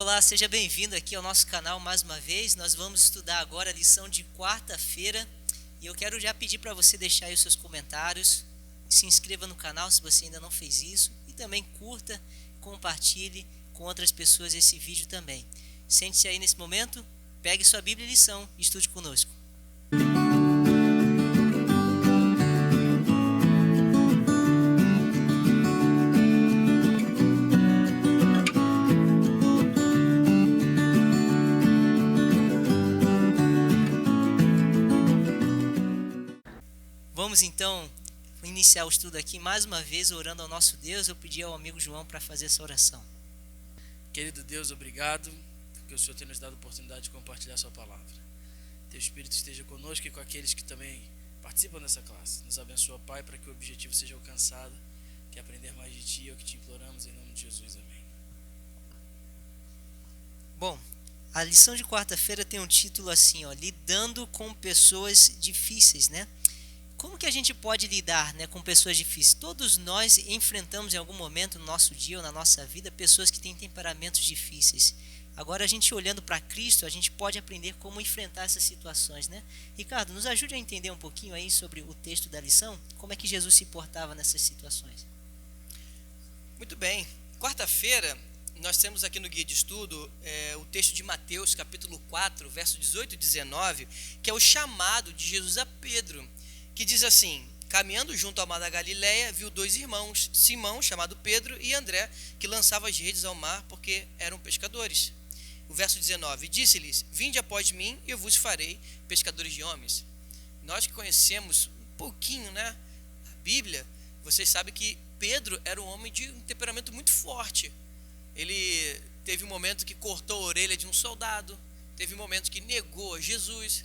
Olá, seja bem-vindo aqui ao nosso canal mais uma vez. Nós vamos estudar agora a lição de quarta-feira e eu quero já pedir para você deixar aí os seus comentários, se inscreva no canal se você ainda não fez isso e também curta, compartilhe com outras pessoas esse vídeo também. Sente-se aí nesse momento, pegue sua Bíblia e lição e estude conosco. Vamos então iniciar o estudo aqui mais uma vez orando ao nosso Deus. Eu pedi ao amigo João para fazer essa oração. Querido Deus, obrigado porque o Senhor tem nos dado a oportunidade de compartilhar a sua palavra. Teu Espírito esteja conosco e com aqueles que também participam dessa classe. Nos abençoa, Pai, para que o objetivo seja alcançado, que é aprender mais de Ti, é o que Te imploramos em nome de Jesus. Amém. Bom, a lição de quarta-feira tem um título assim, lidando com pessoas difíceis, né? Como que a gente pode lidar, com pessoas difíceis? Todos nós enfrentamos em algum momento no nosso dia ou na nossa vida pessoas que têm temperamentos difíceis. Agora, a gente olhando para Cristo, a gente pode aprender como enfrentar essas situações, né? Ricardo, nos ajude a entender um pouquinho aí sobre o texto da lição, como é que Jesus se portava nessas situações. Muito bem. Quarta-feira, nós temos aqui no guia de estudo o texto de Mateus, capítulo 4, verso 18 e 19, que é o chamado de Jesus a Pedro, que diz assim: caminhando junto ao mar da Galileia, viu dois irmãos, Simão, chamado Pedro, e André, que lançavam as redes ao mar porque eram pescadores. O verso 19, disse-lhes: vinde após mim, e eu vos farei pescadores de homens. Nós que conhecemos um pouquinho, a Bíblia, vocês sabem que Pedro era um homem de um temperamento muito forte. Ele teve um momento que cortou a orelha de um soldado, teve um momento que negou Jesus.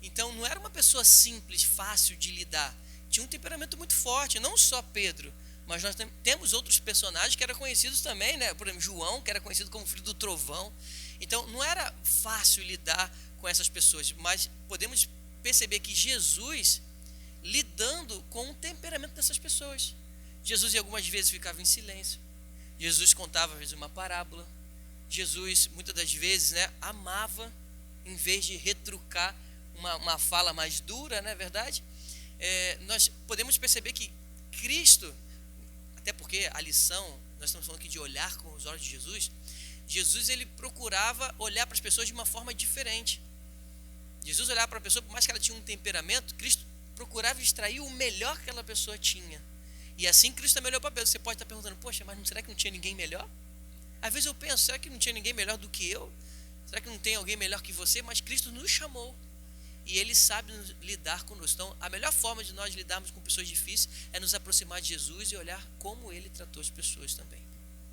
Então não era uma pessoa simples, fácil de lidar. Tinha um temperamento muito forte, não só Pedro, mas nós temos outros personagens que eram conhecidos também, Por exemplo, João, que era conhecido como filho do trovão. Então não era fácil lidar com essas pessoas, mas podemos perceber que Jesus lidando com o temperamento dessas pessoas. Jesus algumas vezes ficava em silêncio. Jesus contava às vezes uma parábola. Jesus muitas das vezes amava, em vez de retrucar uma fala mais dura, não é verdade? Nós podemos perceber que Cristo, até porque a lição, nós estamos falando aqui de olhar com os olhos de Jesus, Jesus ele procurava olhar para as pessoas de uma forma diferente. Jesus olhava para a pessoa, por mais que ela tinha um temperamento, Cristo procurava extrair o melhor que aquela pessoa tinha. E assim Cristo também olhou para Pedro. Você pode estar perguntando: poxa, mas será que não tinha ninguém melhor? Às vezes eu penso: será que não tinha ninguém melhor do que eu? Será que não tem alguém melhor que você? Mas Cristo nos chamou e Ele sabe lidar conosco. Então a melhor forma de nós lidarmos com pessoas difíceis é nos aproximar de Jesus e olhar como Ele tratou as pessoas também.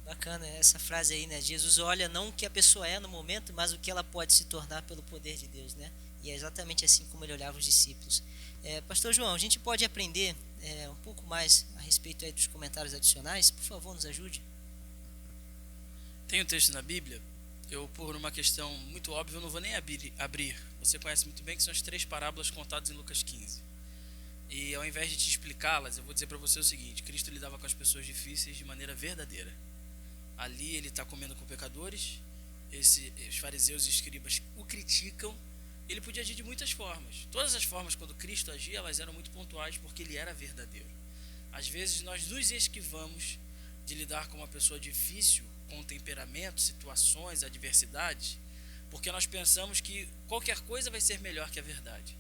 Bacana essa frase aí, Jesus olha não o que a pessoa é no momento, mas o que ela pode se tornar pelo poder de Deus, E é exatamente assim como ele olhava os discípulos. Pastor João, a gente pode aprender um pouco mais a respeito aí dos comentários adicionais? Por favor, nos ajude. Tem um texto na Bíblia, eu por uma questão muito óbvia, eu não vou nem abrir. Você conhece muito bem que são as 3 parábolas contadas em Lucas 15. E ao invés de te explicá-las, eu vou dizer para você o seguinte: Cristo lidava com as pessoas difíceis de maneira verdadeira. Ali ele está comendo com pecadores, os fariseus e escribas o criticam. Ele podia agir de muitas formas. Todas as formas quando Cristo agia, elas eram muito pontuais porque ele era verdadeiro. Às vezes nós nos esquivamos de lidar com uma pessoa difícil, com temperamento, situações, adversidades, porque nós pensamos que qualquer coisa vai ser melhor que a verdade.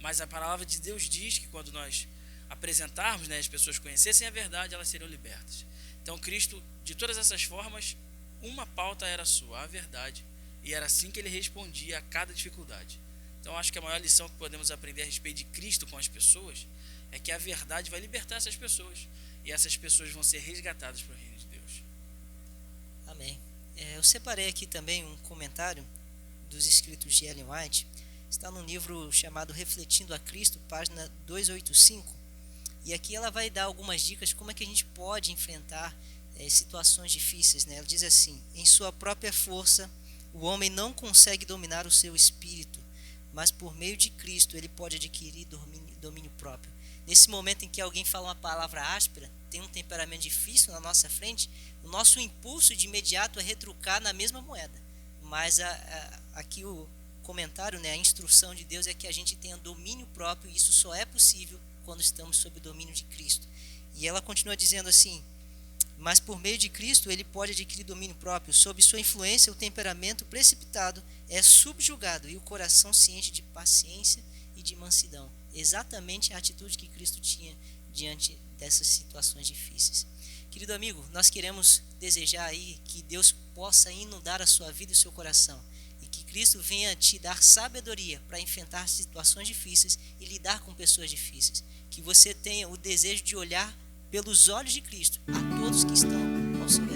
Mas a palavra de Deus diz que quando nós apresentarmos, as pessoas conhecessem a verdade, elas seriam libertas. Então Cristo, de todas essas formas, uma pauta era sua, a verdade, e era assim que ele respondia a cada dificuldade. Então acho que a maior lição que podemos aprender a respeito de Cristo com as pessoas é que a verdade vai libertar essas pessoas, e essas pessoas vão ser resgatadas para o reino de Deus. Amém. Eu separei aqui também um comentário dos escritos de Ellen White. Está num livro chamado Refletindo a Cristo, página 285. E aqui ela vai dar algumas dicas de como é que a gente pode enfrentar situações difíceis. Ela diz assim: em sua própria força, o homem não consegue dominar o seu espírito, mas por meio de Cristo ele pode adquirir domínio próprio. Nesse momento em que alguém fala uma palavra áspera, tem um temperamento difícil na nossa frente, o nosso impulso de imediato é retrucar na mesma moeda. Mas aqui o comentário, né, a instrução de Deus é que a gente tenha domínio próprio, e isso só é possível quando estamos sob o domínio de Cristo. E ela continua dizendo assim: mas por meio de Cristo ele pode adquirir domínio próprio. Sob sua influência, o temperamento precipitado é subjugado e o coração se enche de paciência e de mansidão. Exatamente a atitude que Cristo tinha diante dessas situações difíceis. Querido amigo, nós queremos desejar aí que Deus possa inundar a sua vida e o seu coração, e que Cristo venha te dar sabedoria para enfrentar situações difíceis e lidar com pessoas difíceis. Que você tenha o desejo de olhar pelos olhos de Cristo a todos que estão ao seu redor.